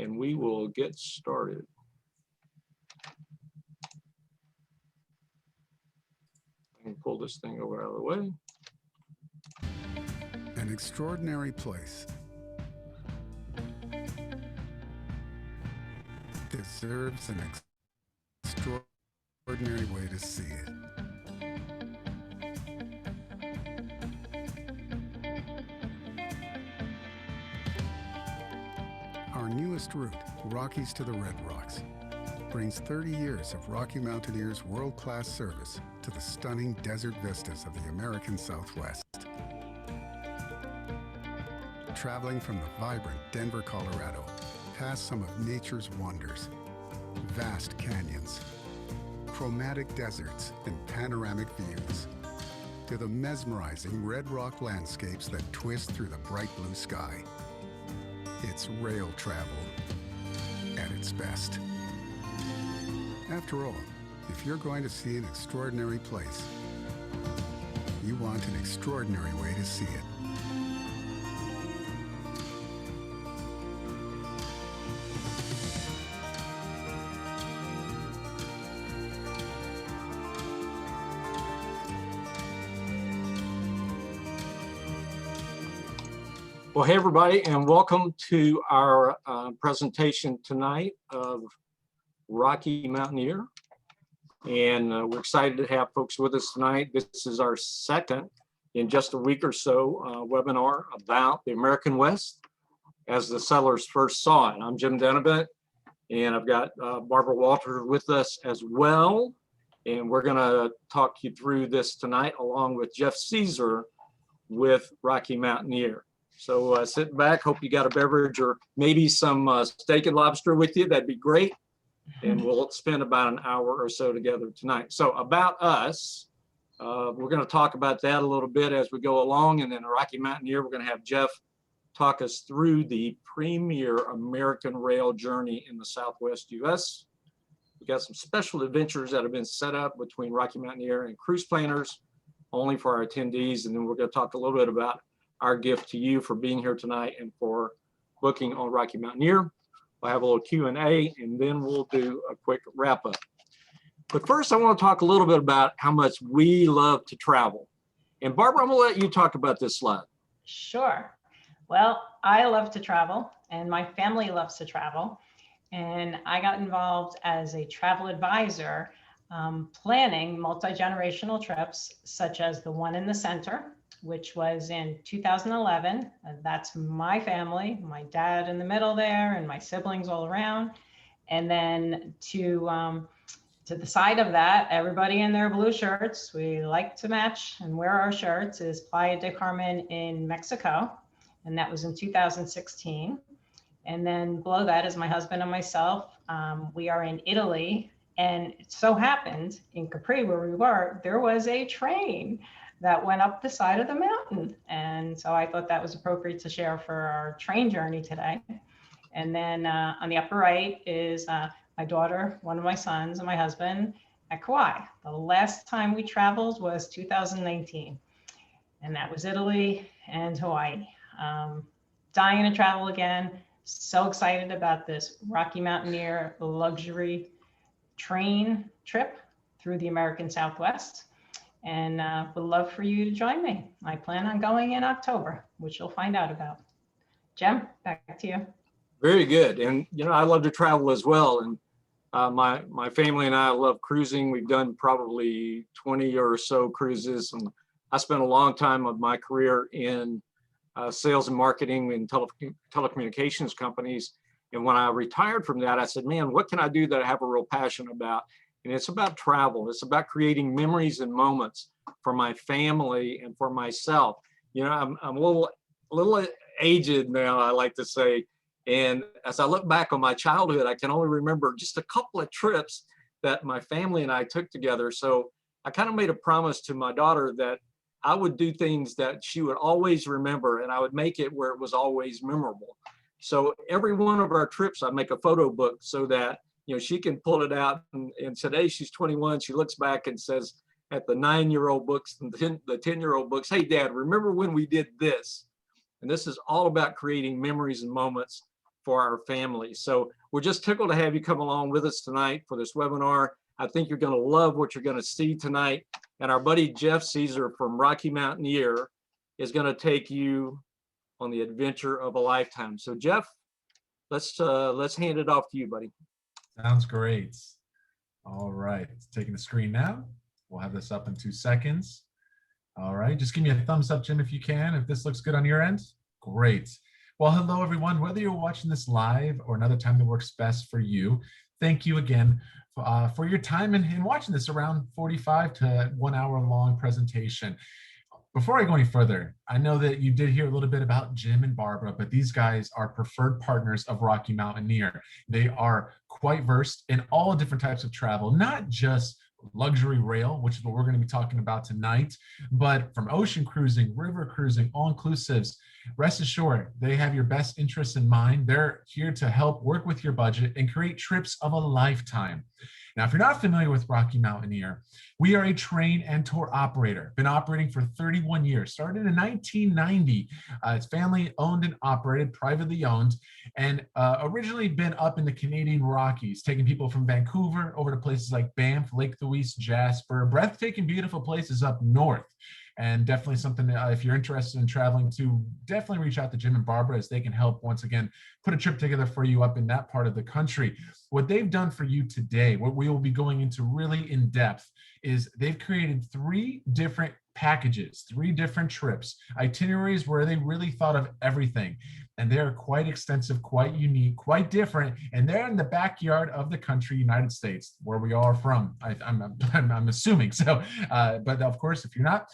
and we will get started. I can pull this thing over out of the way. An extraordinary place deserves an extraordinary way to see it. Our newest route, Rockies to the Red Rocks, brings 30 years of Rocky Mountaineer's world-class service to the stunning desert vistas of the American Southwest. Traveling from the vibrant Denver, Colorado, past some of nature's wonders, vast canyons, chromatic deserts, and panoramic views, to the mesmerizing red rock landscapes that twist through the bright blue sky. It's rail travel at its best. After all, if you're going to see an extraordinary place, you want an extraordinary way to see it. Well, hey everybody, and welcome to our presentation tonight of Rocky Mountaineer. And we're excited to have folks with us tonight. This is our second in just a week or so webinar about the American West as the settlers first saw it. I'm Jim Denevent, and I've got Barbara Walters with us as well. And we're gonna talk you through this tonight along with Jeff Caesar with Rocky Mountaineer. So sit back, hope you got a beverage or maybe some steak and lobster with you. That'd be great. And we'll spend about an hour or so together tonight. So about us, we're going to talk about that a little bit as we go along. And then Rocky Mountaineer, we're going to have Jeff talk us through the premier American rail journey in the Southwest U.S. We've got some special adventures that have been set up between Rocky Mountaineer and cruise planners only for our attendees. And then we're going to talk a little bit about our gift to you for being here tonight and for booking on Rocky Mountaineer. We'll have a little Q&A and then we'll do a quick wrap up. But first I want to talk a little bit about how much we love to travel. And Barbara, I'm gonna let you talk about this slide. Sure. Well, I love to travel and my family loves to travel. And I got involved as a travel advisor, planning multi-generational trips, such as the one in the center, which was in 2011. That's my family, my dad in the middle there and my siblings all around. And then to the side of that, everybody in their blue shirts, we like to match and wear our shirts, is Playa del Carmen in Mexico. And that was in 2016. And then below that is my husband and myself. We are in Italy. And it so happened in Capri where we were, there was a train that went up the side of the mountain. And so I thought that was appropriate to share for our train journey today. And then on the upper right is my daughter, one of my sons, and my husband at Kauai. The last time we traveled was 2019. And that was Italy and Hawaii. Dying to travel again. So excited about this Rocky Mountaineer luxury train trip through the American Southwest. And would love for you to join me. I plan on going in October, which you'll find out about. Jim, back to you. Very good. And you know, I love to travel as well. And my family and I love cruising. We've done probably 20 or so cruises. And I spent a long time of my career in sales and marketing in telecommunications companies. And when I retired from that, I said, man, what can I do that I have a real passion about? And it's about travel. It's about creating memories and moments for my family and for myself. You know, I'm a little aged now, I like to say. And as I look back on my childhood, I can only remember just a couple of trips that my family and I took together. So I kind of made a promise to my daughter that I would do things that she would always remember, and I would make it where it was always memorable. So every one of our trips, I make a photo book so that you know, she can pull it out. And today she's 21. She looks back and says at the 9-year-old books and the 10-year-old books, hey, Dad, remember when we did this? And this is all about creating memories and moments for our families. So we're just tickled to have you come along with us tonight for this webinar. I think you're going to love what you're going to see tonight. And our buddy Jeff Caesar from Rocky Mountaineer is going to take you on the adventure of a lifetime. So Jeff, let's hand it off to you, buddy. Sounds great. All right, it's taking the screen now. We'll have this up in 2 seconds. All right, just give me a thumbs up, Jim, if you can, if this looks good on your end. Great. Well, hello, everyone. Whether you're watching this live or another time that works best for you, thank you again for your time in watching this around 45 to 1 hour long presentation. Before I go any further, I know that you did hear a little bit about Jim and Barbara, but these guys are preferred partners of Rocky Mountaineer. They are quite versed in all different types of travel, not just luxury rail, which is what we're going to be talking about tonight, but from ocean cruising, river cruising, all-inclusives. Rest assured, they have your best interests in mind. They're here to help work with your budget and create trips of a lifetime. Now, if you're not familiar with Rocky Mountaineer, we are a train and tour operator, been operating for 31 years, started in 1990. It's family owned and operated, privately owned, and originally been up in the Canadian Rockies, taking people from Vancouver over to places like Banff, Lake Louise, Jasper, breathtaking, beautiful places up north. And definitely something that if you're interested in traveling to, definitely reach out to Jim and Barbara as they can help once again put a trip together for you up in that part of the country. What they've done for you today, what we will be going into really in depth, is they've created 3 different packages, 3 different trips, itineraries where they really thought of everything. And they're quite extensive, quite unique, quite different. And they're in the backyard of the country, United States, where we are from. I'm assuming so. But of course, if you're not,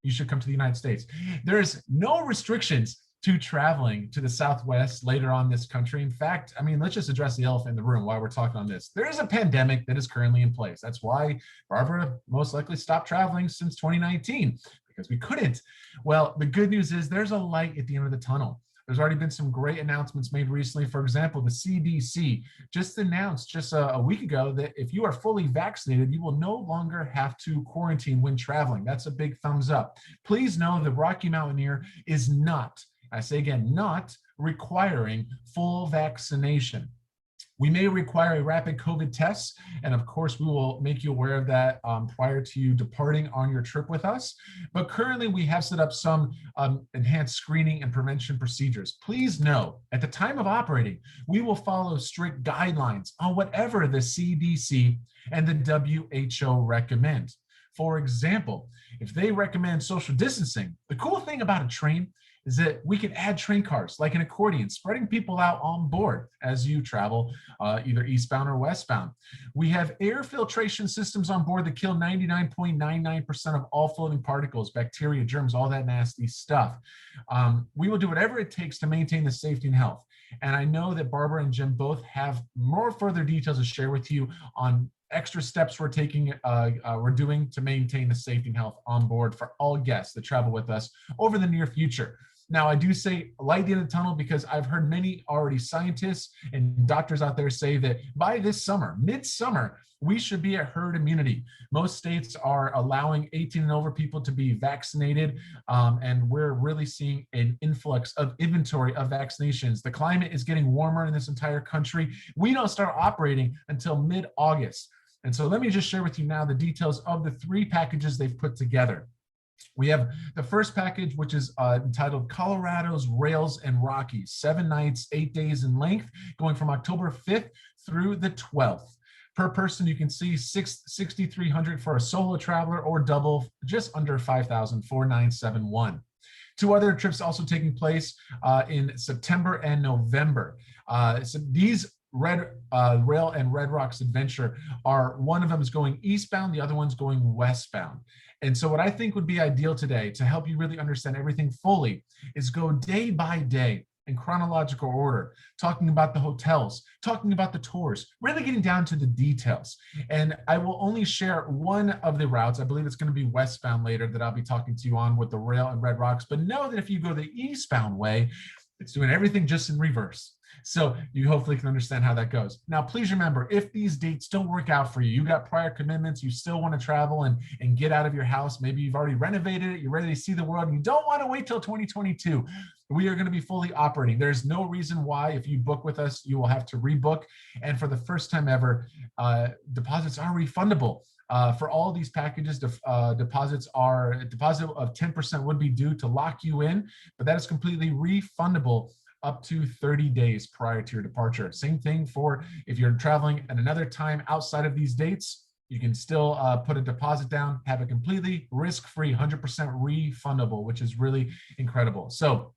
you should come to the United States. There's no restrictions to traveling to the Southwest later on this country. In fact, I mean, let's just address the elephant in the room while we're talking on this. There is a pandemic that is currently in place. That's why Barbara most likely stopped traveling since 2019, because we couldn't. Well, the good news is there's a light at the end of the tunnel. There's already been some great announcements made recently. For example, the CDC just announced just a week ago that if you are fully vaccinated, you will no longer have to quarantine when traveling. That's a big thumbs up. Please know that Rocky Mountaineer is not, I say again, not requiring full vaccination. We may require a rapid COVID test, and of course, we will make you aware of that prior to you departing on your trip with us. But currently, we have set up some enhanced screening and prevention procedures. Please know, at the time of operating, we will follow strict guidelines on whatever the CDC and the WHO recommend. For example, if they recommend social distancing, the cool thing about a train is that we can add train cars like an accordion, spreading people out on board as you travel either eastbound or westbound. We have air filtration systems on board that kill 99.99% of all floating particles, bacteria, germs, all that nasty stuff. We will do whatever it takes to maintain the safety and health. And I know that Barbara and Jim both have more further details to share with you on extra steps we're doing to maintain the safety and health on board for all guests that travel with us over the near future. Now, I do say light at the end of the tunnel because I've heard many already scientists and doctors out there say that by this summer, midsummer, we should be at herd immunity. Most states are allowing 18 and over people to be vaccinated, and we're really seeing an influx of inventory of vaccinations. The climate is getting warmer in this entire country. We don't start operating until mid-August. And so let me just share with you now the details of the 3 packages they've put together. We have the first package, which is entitled Colorado's Rails and Rockies, 7 nights, 8 days in length, going from October 5th through the 12th. Per person, you can see $6,300 for a solo traveler, or double, just under $5,000, $4,971. 2 other trips also taking place in September and November. So these Rail and Red Rocks Adventure are, one of them is going eastbound, the other one's going westbound. And so what I think would be ideal today to help you really understand everything fully is go day by day in chronological order, talking about the hotels, talking about the tours, really getting down to the details. And I will only share one of the routes. I believe it's going to be westbound later that I'll be talking to you on with the Rail and Red Rocks. But know that if you go the eastbound way, it's doing everything just in reverse. So you hopefully can understand how that goes. Now, please remember, if these dates don't work out for you, you got prior commitments, you still want to travel and get out of your house, maybe you've already renovated it, you're ready to see the world, and you don't want to wait till 2022, we are going to be fully operating. There's no reason why, if you book with us, you will have to rebook. And for the first time ever, deposits are refundable. For all these packages, deposits are a deposit of 10% would be due to lock you in, but that is completely refundable up to 30 days prior to your departure. Same thing for if you're traveling at another time outside of these dates, you can still put a deposit down, have it completely risk-free, 100% refundable, which is really incredible. So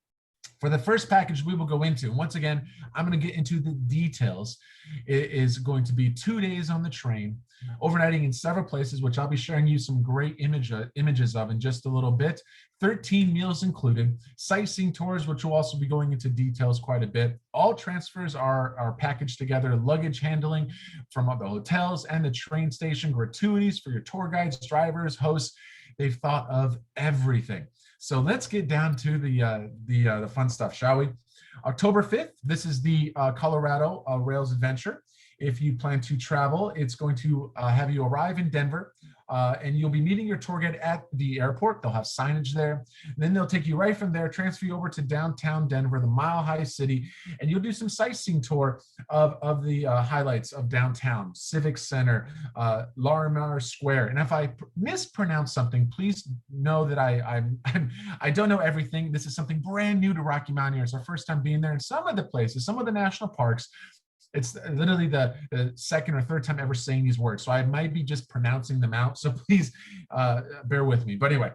for the first package we will go into, once again, I'm going to get into the details. It is going to be 2 days on the train, overnighting in several places, which I'll be sharing you some great images of in just a little bit. 13 meals included, sightseeing tours, which will also be going into details quite a bit. All transfers are packaged together, luggage handling from the hotels and the train station, gratuities for your tour guides, drivers, hosts. They've thought of everything. So let's get down to the fun stuff, shall we? October 5th, this is the Colorado Rails Adventure. If you plan to travel, it's going to have you arrive in Denver, and you'll be meeting your tour guide at the airport. They'll have signage there. Then they'll take you right from there, transfer you over to downtown Denver, the Mile High City, and you'll do some sightseeing tour of the highlights of downtown, Civic Center, Larimer Square. And if I mispronounce something, please know that I don't know everything. This is something brand new to Rocky Mountaineer. It's our first time being there. And some of the places, some of the national parks, it's literally the second or third time ever saying these words. So I might be just pronouncing them out. So please bear with me. But anyway,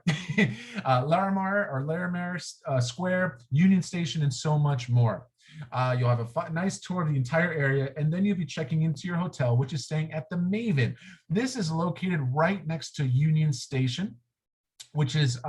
Larimer Square, Union Station, and so much more. You'll have a nice tour of the entire area, and then you'll be checking into your hotel, which is staying at the Maven. This is located right next to Union Station, which is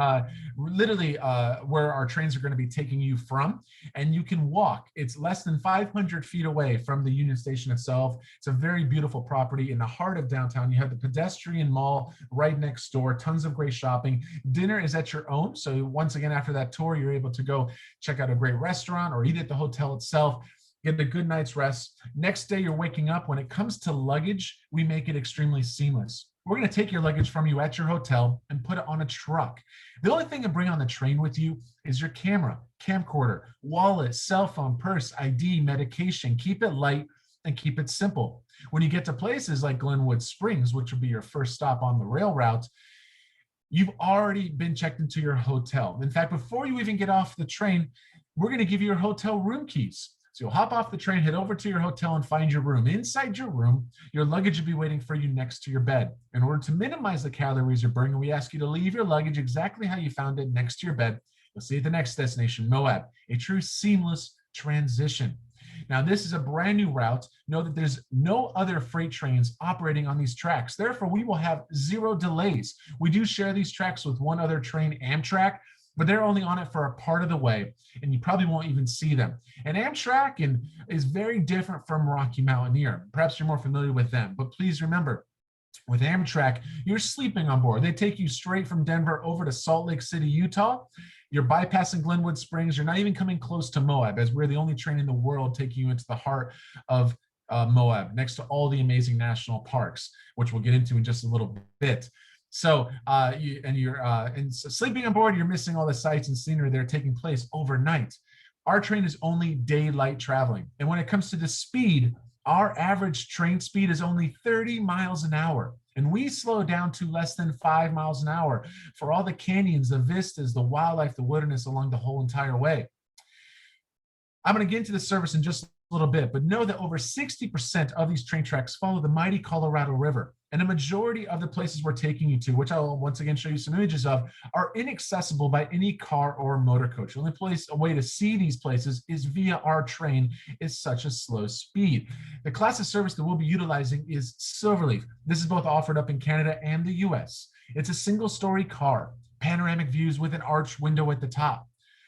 literally where our trains are going to be taking you from. And you can walk. It's less than 500 feet away from the Union Station itself. It's a very beautiful property in the heart of downtown. You have the pedestrian mall right next door, tons of great shopping. Dinner is at your own. So once again, after that tour, you're able to go check out a great restaurant or eat at the hotel itself. Get a good night's rest. Next day, you're waking up. When it comes to luggage, we make it extremely seamless. We're going to take your luggage from you at your hotel and put it on a truck. The only thing to bring on the train with you is your camera, camcorder, wallet, cell phone, purse, ID, medication. Keep it light and keep it simple. When you get to places like Glenwood Springs, which will be your first stop on the rail route, you've already been checked into your hotel. In fact, before you even get off the train, we're going to give you your hotel room keys. So you'll hop off the train, head over to your hotel and find your room. Inside your room, your luggage will be waiting for you next to your bed. In order to minimize the calories you're burning, we ask you to leave your luggage exactly how you found it next to your bed. You'll see at the next destination, Moab, a true seamless transition. Now, this is a brand new route. Know that there's no other freight trains operating on these tracks. Therefore, we will have zero delays. We do share these tracks with one other train, Amtrak, but they're only on it for a part of the way, and you probably won't even see them. And Amtrak is very different from Rocky Mountaineer. Perhaps you're more familiar with them, but please remember, with Amtrak, you're sleeping on board. They take you straight from Denver over to Salt Lake City, Utah. You're bypassing Glenwood Springs. You're not even coming close to Moab, as we're the only train in the world taking you into the heart of Moab, next to all the amazing national parks, which we'll get into in just a little bit. So sleeping on board, you're missing all the sights and scenery that are taking place overnight. Our train is only daylight traveling. And when it comes to the speed, our average train speed is only 30 miles an hour. And we slow down to less than 5 miles an hour for all the canyons, the vistas, the wildlife, the wilderness along the whole entire way. I'm going to get into the service in just a little bit, but know that over 60% of these train tracks follow the mighty Colorado River. And a majority of the places we're taking you to, which I'll once again show you some images of, are inaccessible by any car or motor coach. The only a way to see these places is via our train is such a slow speed. The class of service that we'll be utilizing is Silverleaf. This is both offered up in Canada and the US. It's a single-story car, panoramic views with an arched window at the top.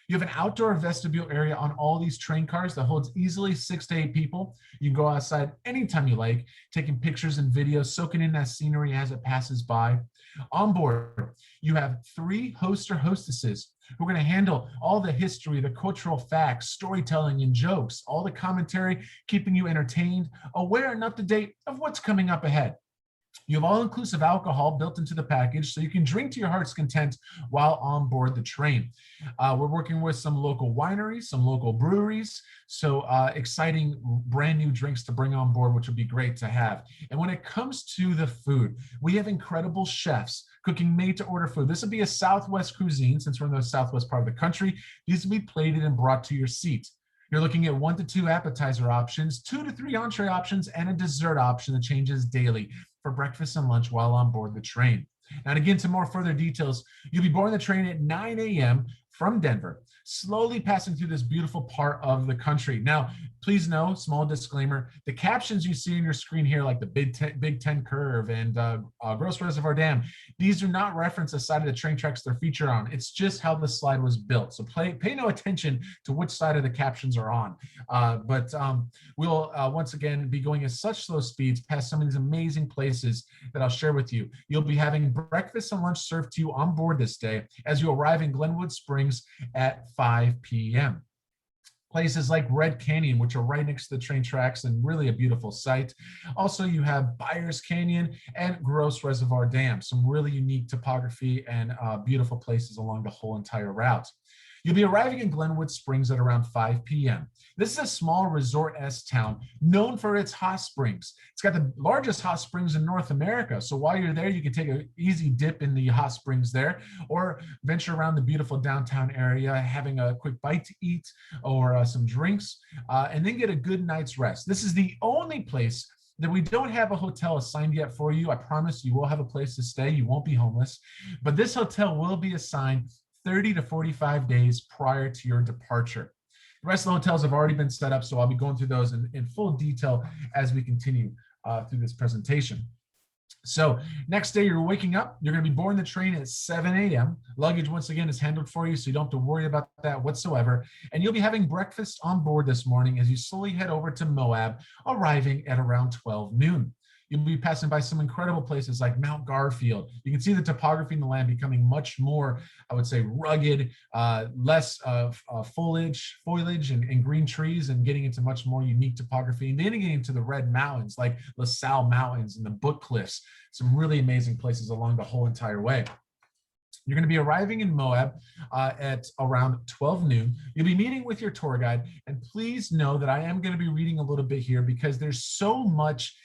You have an outdoor vestibule area on all these train cars that holds easily 6 to 8 people. You can go outside anytime you like, taking pictures and videos, soaking in that scenery as it passes by. On board, you have 3 hosts or hostesses who are going to handle all the history, the cultural facts, storytelling, and jokes, all the commentary, keeping you entertained, aware and up to date of what's coming up ahead. You have all-inclusive alcohol built into the package, so you can drink to your heart's content while on board the train. We're working with some local wineries, some local breweries, so exciting brand new drinks to bring on board, which would be great to have. And when it comes to the food, we have incredible chefs cooking made-to-order food. This would be a Southwest cuisine, since we're in the Southwest part of the country. These will be plated and brought to your seat. You're looking at 1 to 2 appetizer options, 2 to 3 entree options, and a dessert option that changes daily for breakfast and lunch while on board the train. Now, to get into more further details, you'll be boarding the train at 9 a.m. from Denver, slowly passing through this beautiful part of the country. Now, please know, small disclaimer, the captions you see on your screen here, like the Big Ten Curve and Gross Reservoir Dam, these do not reference the side of the train tracks they're featured on. It's just how the slide was built. So pay no attention to which side of the captions are on. But we'll once again be going at such slow speeds past some of these amazing places that I'll share with you. You'll be having breakfast and lunch served to you on board this day as you arrive in Glenwood Springs at 5 p.m. Places like Red Canyon, which are right next to the train tracks and really a beautiful sight. Also, you have Byers Canyon and Gross Reservoir Dam, some really unique topography and beautiful places along the whole entire route. You'll be arriving in Glenwood Springs at around 5 p.m. This is a small resort-esque town known for its hot springs. It's got the largest hot springs in North America. So while you're there, you can take an easy dip in the hot springs there, or venture around the beautiful downtown area, having a quick bite to eat or some drinks, and then get a good night's rest. This is the only place that we don't have a hotel assigned yet for you. I promise you will have a place to stay. You won't be homeless, but this hotel will be assigned 30 to 45 days prior to your departure. The rest of the hotels have already been set up, so I'll be going through those in full detail as we continue through this presentation. So next day you're waking up, you're going to be boarding the train at 7 a.m. Luggage, once again, is handled for you, so you don't have to worry about that whatsoever. And you'll be having breakfast on board this morning as you slowly head over to Moab, arriving at around 12 noon. You'll be passing by some incredible places like Mount Garfield. You can see the topography in the land becoming much more, I would say, rugged, less foliage and green trees, and getting into much more unique topography. And then getting into the Red Mountains like LaSalle Mountains and the Book Cliffs, some really amazing places along the whole entire way. You're going to be arriving in Moab at around 12 noon. You'll be meeting with your tour guide, and please know that I am going to be reading a little bit here because there's so much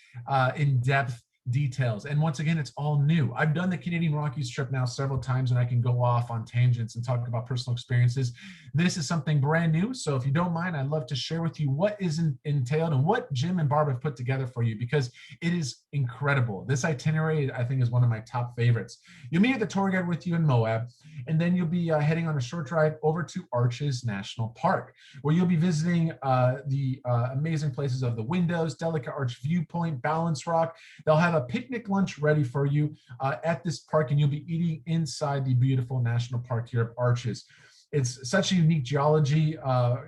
in-depth details. And once again, it's all new. I've done the Canadian Rockies trip now several times, and I can go off on tangents and talk about personal experiences. This is something brand new. So if you don't mind, I'd love to share with you what is entailed and what Jim and Barb have put together for you, because it is incredible. This itinerary, I think, is one of my top favorites. You'll meet the tour guide with you in Moab, and then you'll be heading on a short drive over to Arches National Park, where you'll be visiting the amazing places of the Windows, Delicate Arch Viewpoint, Balance Rock. They'll have a picnic lunch ready for you at this park, and you'll be eating inside the beautiful national park here at Arches. It's such a unique geology,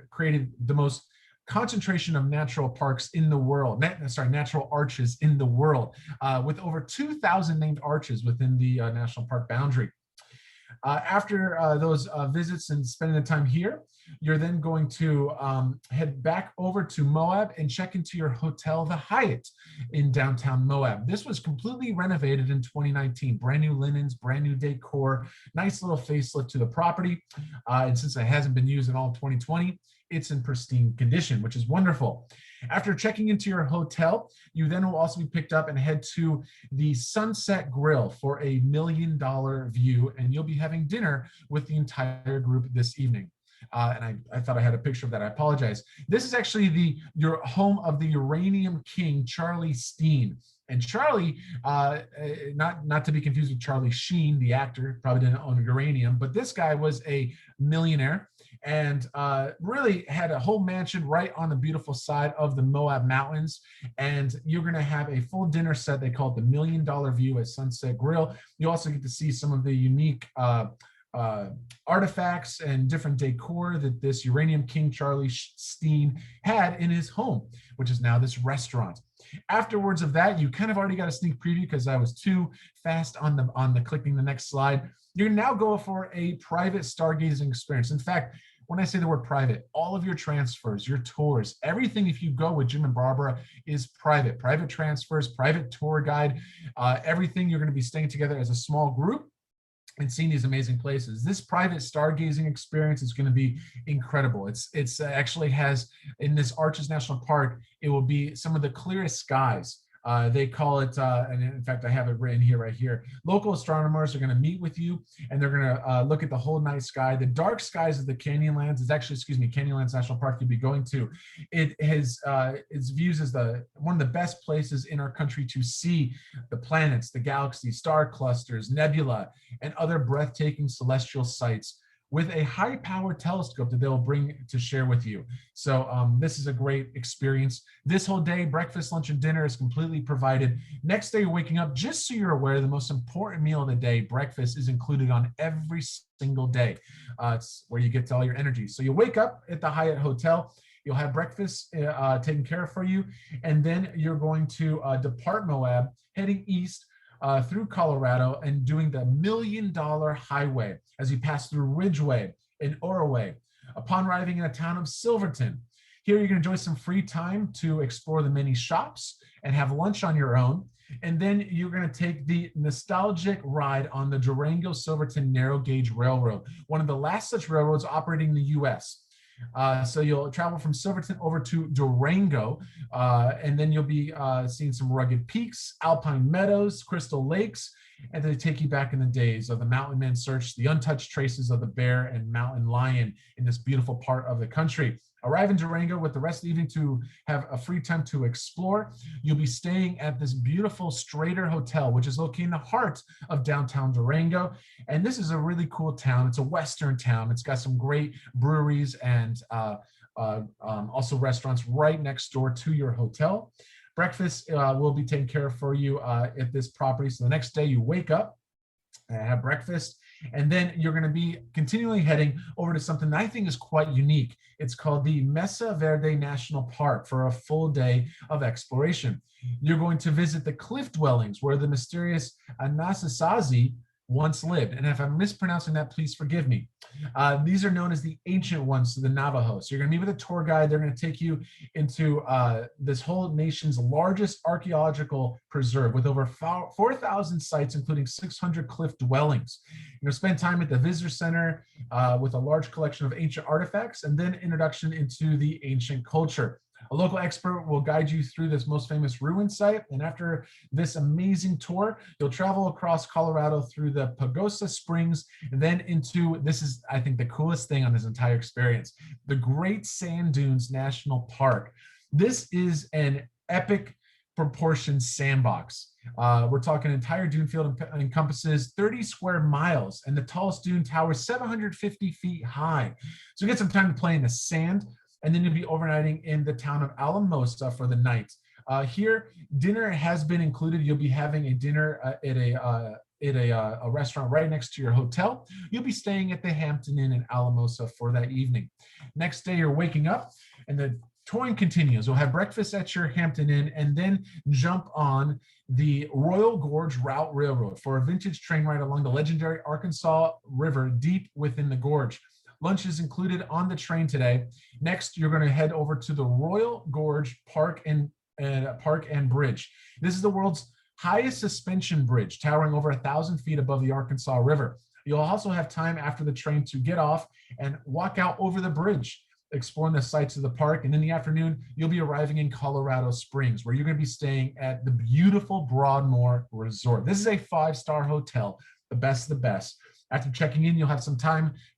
created the most concentration of natural parks in the world, natural arches in the world, with over 2,000 named arches within the national park boundary. After those visits and spending the time here, you're then going to head back over to Moab and check into your hotel, the Hyatt, in downtown Moab. This was completely renovated in 2019, brand new linens, brand new decor, nice little facelift to the property. And since it hasn't been used in all of 2020, it's in pristine condition, which is wonderful. After checking into your hotel, you then will also be picked up and head to the Sunset Grill for a $1 million view, and you'll be having dinner with the entire group this evening. And I thought I had a picture of that. I apologize. This is actually your home of the Uranium King, Charlie Steen. And Charlie, not to be confused with Charlie Sheen, the actor, probably didn't own uranium, but this guy was a millionaire and really had a whole mansion right on the beautiful side of the Moab Mountains. And you're going to have a full dinner set. They call it the $1 million view at Sunset Grill. You also get to see some of the unique artifacts and different decor that this Uranium King Charlie Steen had in his home, which is now this restaurant. Afterwards of that, you kind of already got a sneak preview because I was too fast on the clicking the next slide. You're now going for a private stargazing experience. In fact, When I say the word private, all of your transfers, your tours, everything, if you go with Jim and Barbara, is private. Private transfers, private tour guide, everything. You're going to be staying together as a small group and seeing these amazing places. This private stargazing experience is going to be incredible. It's actually has, in this Arches National Park, it will be some of the clearest skies. They call it, and in fact, I have it written here, right here. Local astronomers are going to meet with you, and they're going to look at the whole night sky. The dark skies of the Canyonlands is actually, Canyonlands National Park you'll be going to. It has its views as one of the best places in our country to see the planets, the galaxies, star clusters, nebula, and other breathtaking celestial sights, with a high-powered telescope that they'll bring to share with you. So this is a great experience. This whole day, breakfast, lunch, and dinner is completely provided. Next day, you're waking up, just so you're aware, the most important meal of the day, breakfast, is included on every single day. It's where you get to all your energy. So you wake up at the Hyatt Hotel, you'll have breakfast taken care of for you, and then you're going to depart Moab, heading east, through Colorado, and doing the $1 Million Highway as you pass through Ridgeway and Oraway. Upon arriving in the town of Silverton, here you're going to enjoy some free time to explore the many shops and have lunch on your own. And then you're going to take the nostalgic ride on the Durango-Silverton Narrow Gauge Railroad, one of the last such railroads operating in the U.S. So you'll travel from Silverton over to Durango, and then you'll be seeing some rugged peaks, alpine meadows, crystal lakes, and they take you back in the days of the mountain man search, the untouched traces of the bear and mountain lion in this beautiful part of the country. Arrive in Durango with the rest of the evening to have a free time to explore. You'll be staying at this beautiful Strader Hotel, which is located in the heart of downtown Durango. And this is a really cool town. It's a Western town. It's got some great breweries and also restaurants right next door to your hotel. Breakfast will be taken care of for you at this property. So the next day you wake up, have breakfast, and then you're going to be continually heading over to something that I think is quite unique. It's called the Mesa Verde National Park for a full day of exploration. You're going to visit the cliff dwellings where the mysterious Anasazi once lived. And if I'm mispronouncing that, please forgive me. These are known as the ancient ones to the Navajo. So you're going to meet with a tour guide. They're going to take you into this whole nation's largest archaeological preserve with over 4,000 sites, including 600 cliff dwellings. You're going to spend time at the visitor center with a large collection of ancient artifacts, and then introduction into the ancient culture. A local expert will guide you through this most famous ruin site. And after this amazing tour, you'll travel across Colorado through the Pagosa Springs, and then into, this is, I think, the coolest thing on this entire experience, the Great Sand Dunes National Park. This is an epic proportion sandbox. We're talking entire dune field encompasses 30 square miles, and the tallest dune towers 750 feet high. So you get some time to play in the sand. And then you'll be overnighting in the town of Alamosa for the night. Here, dinner has been included. You'll be having a dinner at a restaurant right next to your hotel. You'll be staying at the Hampton Inn in Alamosa for that evening. Next day, you're waking up, and the touring continues. You'll have breakfast at your Hampton Inn, and then jump on the Royal Gorge Route Railroad for a vintage train ride along the legendary Arkansas River deep within the gorge. Lunch is included on the train today. Next, you're going to head over to the Royal Gorge Park and Bridge. This is the world's highest suspension bridge, towering over 1,000 feet above the Arkansas River. You'll also have time after the train to get off and walk out over the bridge, exploring the sights of the park. And in the afternoon, you'll be arriving in Colorado Springs, where you're going to be staying at the beautiful Broadmoor Resort. This is a 5-star hotel, the best of the best. After checking in, you'll have some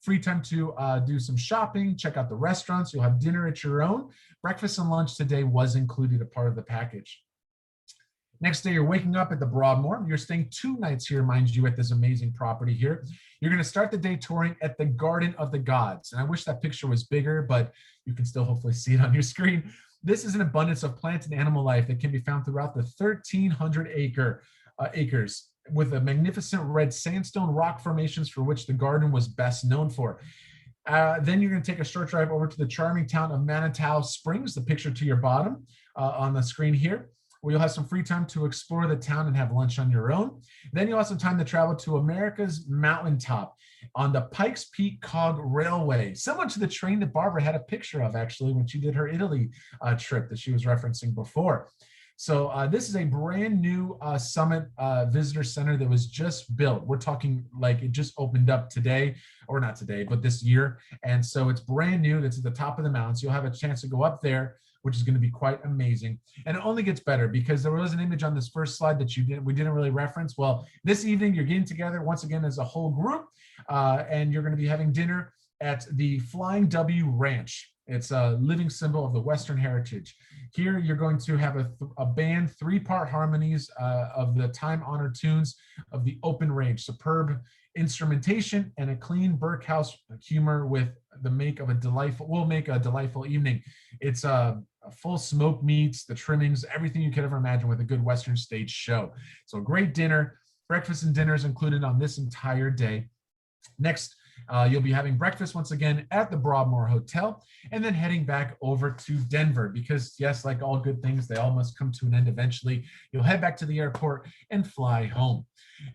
free time to do some shopping, check out the restaurants. You'll have dinner at your own. Breakfast and lunch today was included, a part of the package. Next day, you're waking up at the Broadmoor. You're staying 2 nights here, mind you, at this amazing property here. You're going to start the day touring at the Garden of the Gods. And I wish that picture was bigger, but you can still hopefully see it on your screen. This is an abundance of plant and animal life that can be found throughout the 1,300 acres, with the magnificent red sandstone rock formations for which the garden was best known for. Then you're going to take a short drive over to the charming town of Manitou Springs, the picture to your bottom on the screen here, where you'll have some free time to explore the town and have lunch on your own. Then you'll have some time to travel to America's mountaintop on the Pikes Peak Cog Railway, similar to the train that Barbara had a picture of actually when she did her Italy trip that she was referencing before. So this is a brand new Summit Visitor Center that was just built. We're talking like it just opened up today, or not today, but this year. And so it's brand new. It's at the top of the mountain. So you'll have a chance to go up there, which is going to be quite amazing. And it only gets better because there was an image on this first slide that we didn't really reference. Well, this evening you're getting together once again as a whole group, and you're going to be having dinner at the Flying W Ranch. It's a living symbol of the Western heritage. Here, you're going to have a band, 3-part harmonies of the time-honored tunes of the open range, superb instrumentation, and a clean Berkhouse humor with the will make a delightful evening. It's a full smoke meats, the trimmings, everything you could ever imagine with a good Western stage show. So a great dinner, breakfast and dinners included on this entire day. Next, you'll be having breakfast once again at the Broadmoor Hotel, and then heading back over to Denver because, yes, like all good things, they all must come to an end eventually. You'll head back to the airport and fly home.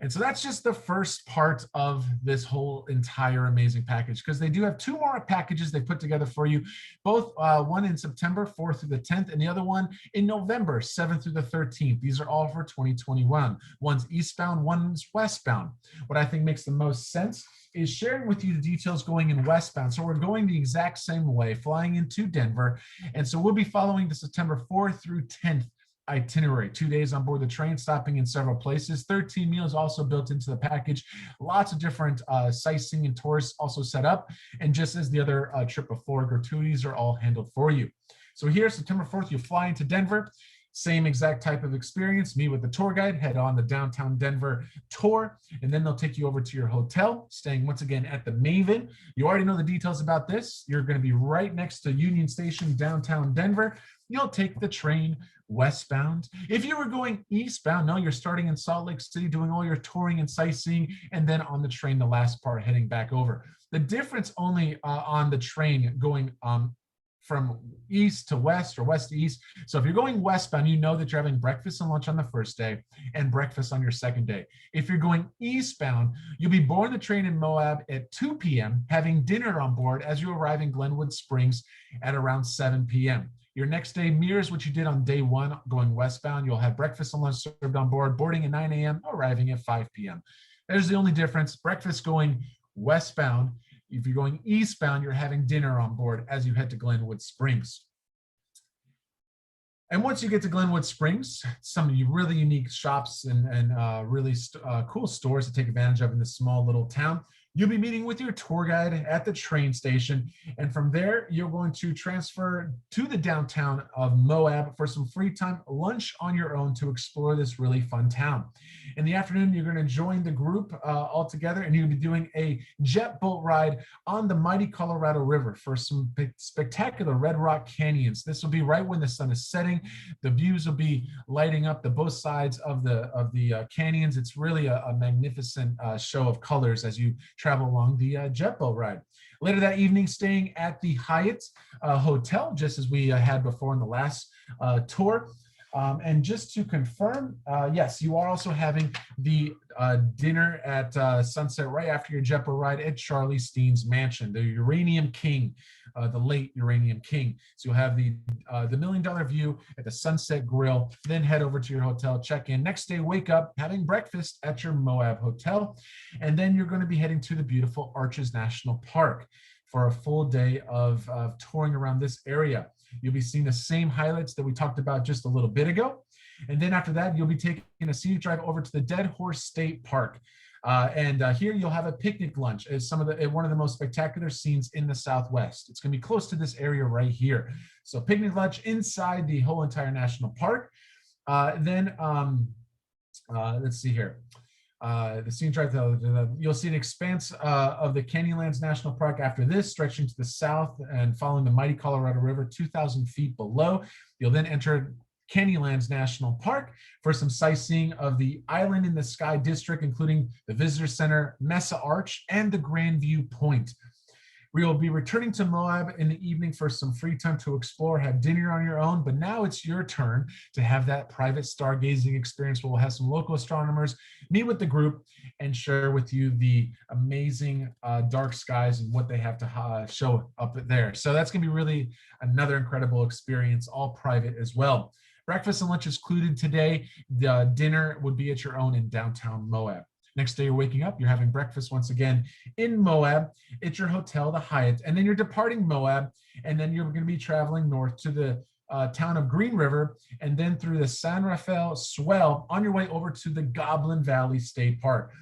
And so that's just the first part of this whole entire amazing package, because they do have 2 more packages they put together for you, both one in September 4th through the 10th and the other one in November 7th through the 13th. These are all for 2021. One's eastbound, one's westbound. What I think makes the most sense is sharing with you the details going in westbound. So we're going the exact same way, flying into Denver. And so we'll be following the September 4th through 10th itinerary, 2 days on board the train, stopping in several places. 13 meals also built into the package. Lots of different sightseeing and tours also set up. And just as the other trip before, gratuities are all handled for you. So here, September 4th, you fly into Denver. Same exact type of experience, meet with the tour guide, head on the downtown Denver tour, and then they'll take you over to your hotel, staying once again at the Maven. You already know the details about this. You're going to be right next to Union Station, downtown Denver. You'll take the train westbound. If you were going eastbound, no, you're starting in Salt Lake City, doing all your touring and sightseeing, and then on the train, the last part, heading back over. The difference only on the train going from east to west or west to east. So if you're going westbound, you know that you're having breakfast and lunch on the first day and breakfast on your second day. If you're going eastbound, you'll be boarding the train in Moab at 2 p.m., having dinner on board as you arrive in Glenwood Springs at around 7 p.m. Your next day mirrors what you did on day 1 going westbound. You'll have breakfast and lunch served on board, boarding at 9 a.m., arriving at 5 p.m. There's the only difference. Breakfast going westbound. If you're going eastbound, you're having dinner on board as you head to Glenwood Springs. And once you get to Glenwood Springs, some really unique shops and really cool stores to take advantage of in this small little town. You'll be meeting with your tour guide at the train station. And from there, you're going to transfer to the downtown of Moab for some free time lunch on your own to explore this really fun town. In the afternoon, you're going to join the group all together, and you'll be doing a jet boat ride on the mighty Colorado River for some spectacular red rock canyons. This will be right when the sun is setting. The views will be lighting up both sides of the canyons. It's really a magnificent show of colors as you travel along the jet boat ride. Later that evening, staying at the Hyatt Hotel, just as we had before in the last tour. And just to confirm, yes, you are also having the dinner at sunset right after your jet boat ride at Charlie Steen's mansion, the Uranium King, the late Uranium King. So you'll have the $1 million view at the Sunset Grill, then head over to your hotel, check in. Next day, wake up, having breakfast at your Moab hotel, and then you're going to be heading to the beautiful Arches National Park for a full day of touring around this area. You'll be seeing the same highlights that we talked about just a little bit ago. And then after that, you'll be taking a scenic drive over to the Dead Horse State Park. And here you'll have a picnic lunch as one of the most spectacular scenes in the Southwest. It's going to be close to this area right here. So picnic lunch inside the whole entire national park. Then let's see here. The scene drive, you'll see an expanse of the Canyonlands National Park after this, stretching to the south and following the mighty Colorado River 2,000 feet below. You'll then enter Canyonlands National Park for some sightseeing of the Island in the Sky district, including the Visitor Center, Mesa Arch, and the Grandview Point. We will be returning to Moab in the evening for some free time to explore, have dinner on your own, but now it's your turn to have that private stargazing experience where we'll have some local astronomers meet with the group and share with you the amazing dark skies and what they have to show up there. So that's going to be really another incredible experience, all private as well. Breakfast and lunch is included today. The dinner would be at your own in downtown Moab. Next day, you're waking up, you're having breakfast once again in Moab. It's your hotel, the Hyatt, and then you're departing Moab, and then you're going to be traveling north to the town of Green River, and then through the San Rafael Swell on your way over to the Goblin Valley State Park.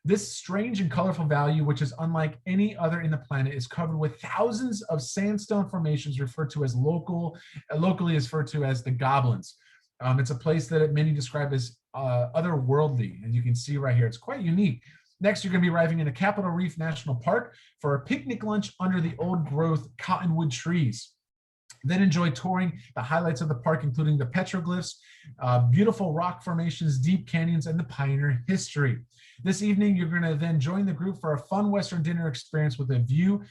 This strange and colorful valley, which is unlike any other in the planet, is covered with thousands of sandstone formations referred to as locally referred to as the Goblins. It's a place that many describe as otherworldly, and you can see right here, it's quite unique. Next, you're going to be arriving in the Capitol Reef National Park for a picnic lunch under the old growth cottonwood trees. Then enjoy touring the highlights of the park, including the petroglyphs, beautiful rock formations, deep canyons, and the pioneer history. This evening, you're going to then join the group for a fun Western dinner experience with a view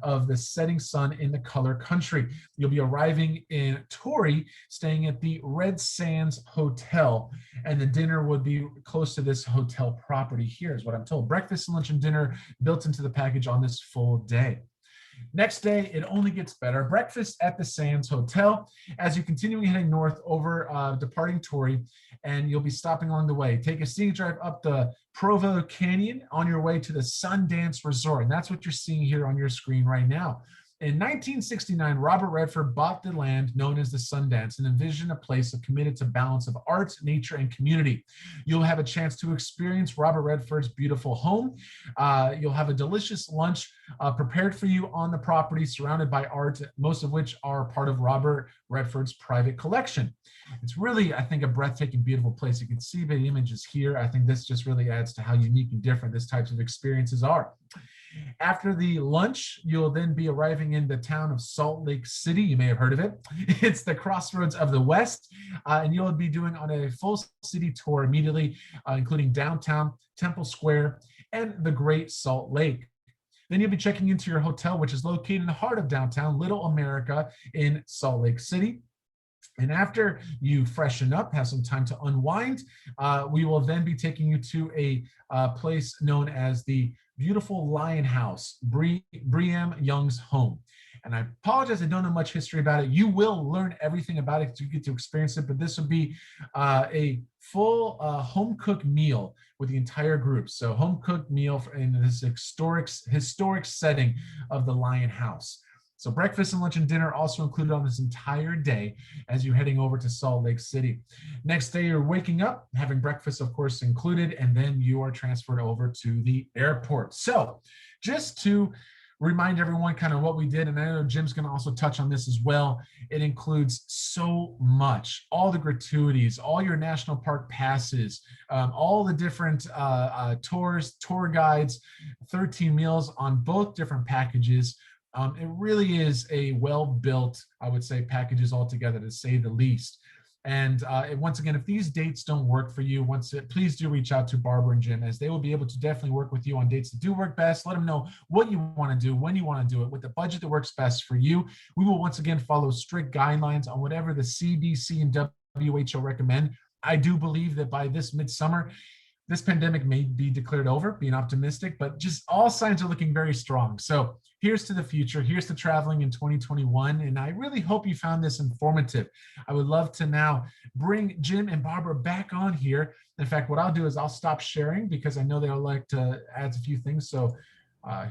of the setting sun in the color country. You'll be arriving in Torrey, staying at the Red Sands Hotel, and the dinner would be close to this hotel property here, is what I'm told. Breakfast, lunch, and dinner built into the package on this full day. Next day, it only gets better. Breakfast at the Sands Hotel as you continue heading north over departing Torrey, and you'll be stopping along the way. Take a scenic drive up the Provo Canyon on your way to the Sundance Resort, and that's what you're seeing here on your screen right now. In 1969, Robert Redford bought the land known as the Sundance and envisioned a place committed to balance of art, nature, and community. You'll have a chance to experience Robert Redford's beautiful home. You'll have a delicious lunch prepared for you on the property, surrounded by art, most of which are part of Robert Redford's private collection. It's really, I think, a breathtaking, beautiful place. You can see the images here. I think this just really adds to how unique and different this types of experiences are. After the lunch, you'll then be arriving in the town of Salt Lake City. You may have heard of it. It's the crossroads of the West, and you'll be doing on a full city tour immediately, including downtown, Temple Square, and the Great Salt Lake. Then you'll be checking into your hotel, which is located in the heart of downtown Little America in Salt Lake City. And after you freshen up, have some time to unwind, we will then be taking you to a place known as the beautiful Lion House, Brigham Young's home. And I apologize, I don't know much history about it. You will learn everything about it to get to experience it, but this will be a full home-cooked meal with the entire group. So home-cooked meal in this historic setting of the Lion House. So breakfast and lunch and dinner also included on this entire day as you're heading over to Salt Lake City. Next day, you're waking up, having breakfast, of course, included, and then you are transferred over to the airport. So just to remind everyone kind of what we did, and I know Jim's going to also touch on this as well, it includes so much, all the gratuities, all your national park passes, all the different tours, tour guides, 13 meals on both different packages. It really is a well-built, I would say, packages altogether, to say the least. And once again, if these dates don't work for you, please do reach out to Barbara and Jim, as they will be able to definitely work with you on dates that do work best. Let them know what you want to do, when you want to do it, with the budget that works best for you. We will once again follow strict guidelines on whatever the CDC and WHO recommend. I do believe that by this midsummer, this pandemic may be declared over, being optimistic, but just all signs are looking very strong. So here's to the future. Here's to traveling in 2021. And I really hope you found this informative. I would love to now bring Jim and Barbara back on here. In fact, what I'll do is I'll stop sharing because I know they'll like to add a few things. So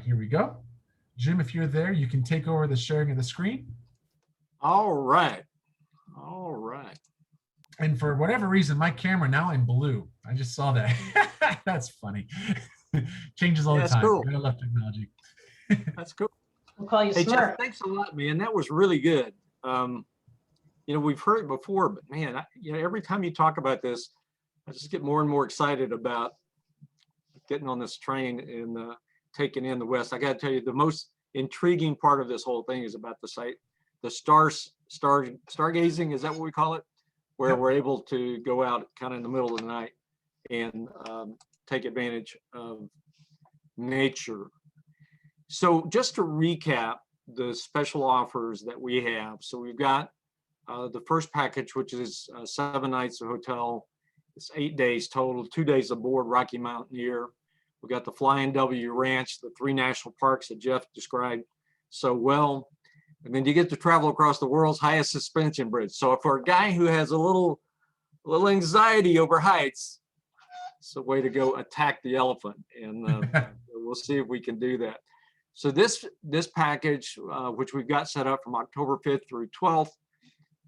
here we go. Jim, if you're there, you can take over the sharing of the screen. All right. All right. And for whatever reason, my camera now in blue. I just saw that. That's funny. Changes all the time. Cool. I love technology. That's cool. We'll call you Hey, smart. Jeff, thanks a lot, man. That was really good. We've heard it before, but man, every time you talk about this, I just get more and more excited about getting on this train and taking in the West. I got to tell you, the most intriguing part of this whole thing is about the site, the stargazing. Is that what we call it? Where we're able to go out kind of in the middle of the night and take advantage of nature. So just to recap the special offers that we have. So we've got the first package, which is 7 nights of hotel. It's 8 days total, 2 days aboard Rocky Mountaineer. We got the Flying W Ranch, the 3 national parks that Jeff described so well. And then you get to travel across the world's highest suspension bridge. So for a guy who has a little anxiety over heights, it's a way to go attack the elephant. And we'll see if we can do that. So this package, which we've got set up from October 5th through 12th,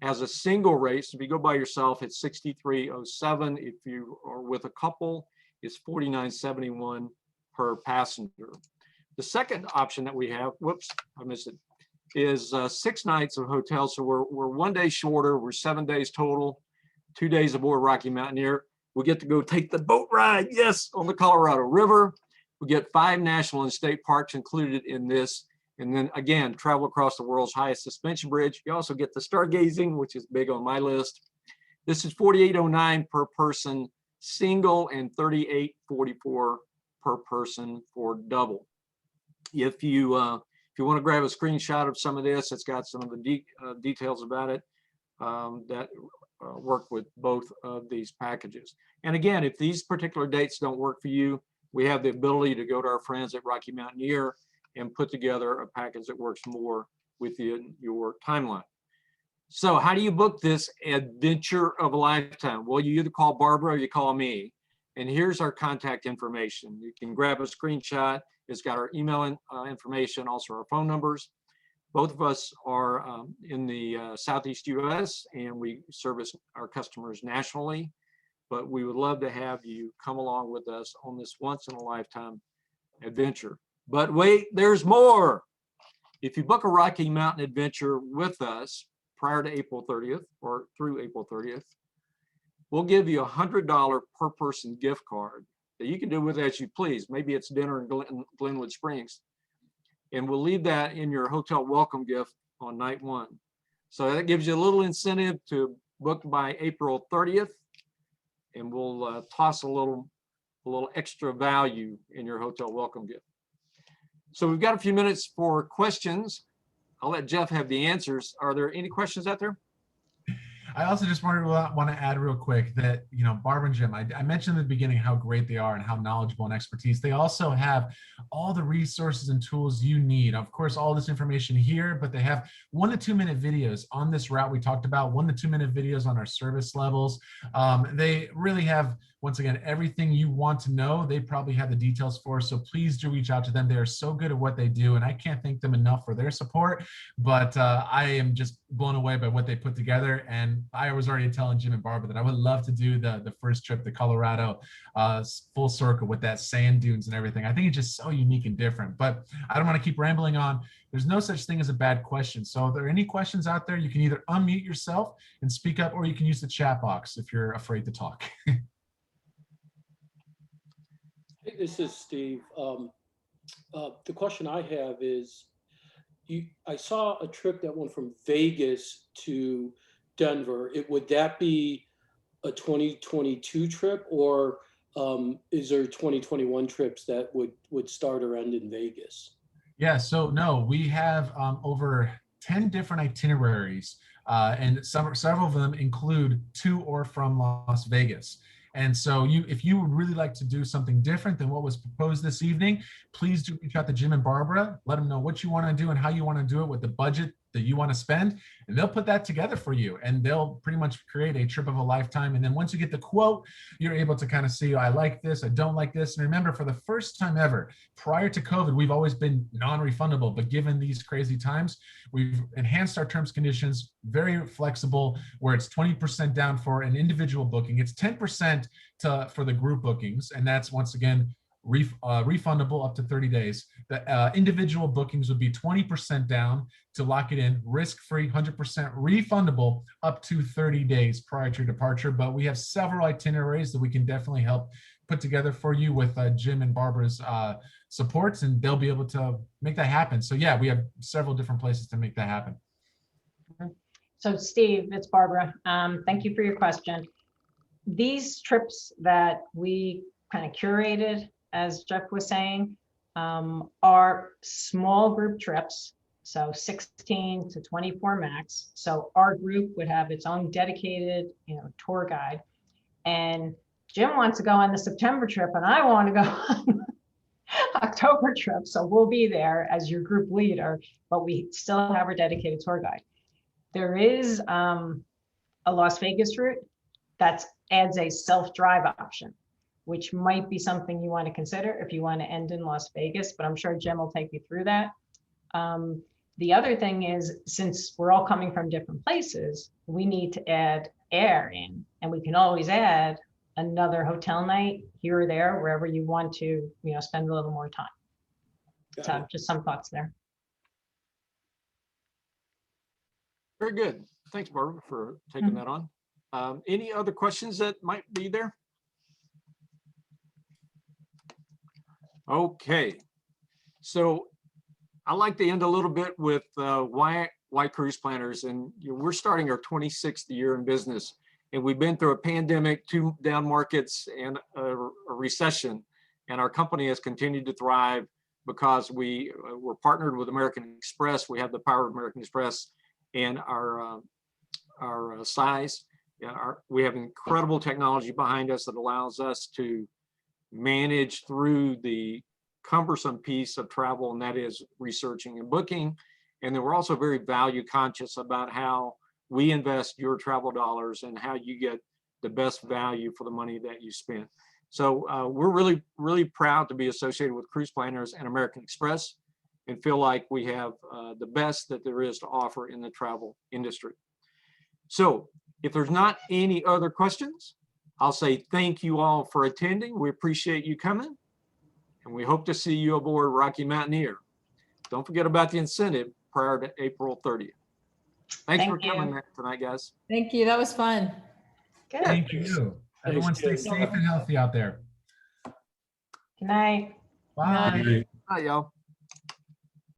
has a single rate. So if you go by yourself, it's $63.07. If you are with a couple, it's $49.71 per passenger. The second option that we have, whoops, I missed it, is 6 nights of hotel. So we're 1 day shorter. We're 7 days total, 2 days aboard Rocky Mountaineer. We get to go take the boat ride, yes, on the Colorado River. We get 5 national and state parks included in this. And then again, travel across the world's highest suspension bridge. You also get the stargazing, which is big on my list. This is $48.09 per person, single, and $38.44 per person for double. If you want to grab a screenshot of some of this, it's got some of the details about it that work with both of these packages. And again, if these particular dates don't work for you, we have the ability to go to our friends at Rocky Mountaineer and put together a package that works more within your timeline. So how do you book this adventure of a lifetime? Well, you either call Barbara or you call me. And here's our contact information. You can grab a screenshot. It's got our email information, also our phone numbers. Both of us are in the Southeast US, and we service our customers nationally. But we would love to have you come along with us on this once in a lifetime adventure. But wait, there's more. If you book a Rocky Mountain adventure with us prior to April 30th or through April 30th, we'll give you a $100 per person gift card that you can do with as you please. Maybe it's dinner in Glenwood Springs. And we'll leave that in your hotel welcome gift on night 1. So that gives you a little incentive to book by April 30th. And we'll toss a little extra value in your hotel welcome gift. So we've got a few minutes for questions. I'll let Jeff have the answers. Are there any questions out there? I also just want to add real quick that, you know, Barbara and Jim, I mentioned in the beginning how great they are and how knowledgeable and expertise. They also have all the resources and tools you need. Of course, all this information here, but they have 1 to 2 minute videos on this route we talked about, 1 to 2 minute videos on our service levels. They really have, once again, everything you want to know. They probably have the details for, so please do reach out to them. They are so good at what they do, and I can't thank them enough for their support. But I am just blown away by what they put together. And I was already telling Jim and Barbara that I would love to do the first trip to Colorado full circle with that sand dunes and everything. I think it's just so unique and different. But I don't want to keep rambling on. There's no such thing as a bad question. So if there are any questions out there, you can either unmute yourself and speak up, or you can use the chat box if you're afraid to talk. Hey, this is Steve. The question I have is, I saw a trip that went from Vegas to Denver. Would that be a 2022 trip, or is there 2021 trips that would start or end in Vegas? Yeah, so no, we have over 10 different itineraries, and several of them include to or from Las Vegas. And so if you would really like to do something different than what was proposed this evening, please do reach out to Jim and Barbara. Let them know what you want to do and how you want to do it with the budget that you want to spend, and they'll put that together for you, and they'll pretty much create a trip of a lifetime. And then once you get the quote, you're able to kind of see, I like this, I don't like this. And remember, for the first time ever, prior to COVID, we've always been non-refundable, but given these crazy times, we've enhanced our terms and conditions, very flexible, where it's 20% down for an individual booking. It's 10% for the group bookings, and that's, once again, refundable up to 30 days. The individual bookings would be 20% down to lock it in, risk-free, 100% refundable up to 30 days prior to your departure. But we have several itineraries that we can definitely help put together for you with Jim and Barbara's supports, and they'll be able to make that happen. So yeah, we have several different places to make that happen. So Steve, it's Barbara. Thank you for your question. These trips that we kind of curated, as Jeff was saying, are small group trips, so 16 to 24 max. So our group would have its own dedicated, tour guide. And Jim wants to go on the September trip, and I want to go on October trip. So we'll be there as your group leader, but we still have our dedicated tour guide. There is a Las Vegas route that adds a self-drive option, which might be something you want to consider if you want to end in Las Vegas, but I'm sure Jim will take you through that. The other thing is, since we're all coming from different places, we need to add air in, and we can always add another hotel night here or there, wherever you want to, spend a little more time. Got So it. just some thoughts there. Very good. Thanks, Barbara, for taking that on. Any other questions that might be there? Okay. So I like to end a little bit with why cruise planners, and we're starting our 26th year in business, and we've been through a pandemic, 2 down markets, and a recession, and our company has continued to thrive because we're partnered with American Express. We have the power of American Express and our size. We have incredible technology behind us that allows us to manage through the cumbersome piece of travel, and that is researching and booking. And then we're also very value conscious about how we invest your travel dollars and how you get the best value for the money that you spend. So we're really, really proud to be associated with Cruise Planners and American Express, and feel like we have the best that there is to offer in the travel industry. So if there's not any other questions, I'll say thank you all for attending. We appreciate you coming, and we hope to see you aboard Rocky Mountaineer. Don't forget about the incentive prior to April 30th. Thanks for coming tonight, guys. Thank you. That was fun. Good. Thank you. Everyone stay safe and healthy out there. Good night. Bye. Night. Bye, y'all.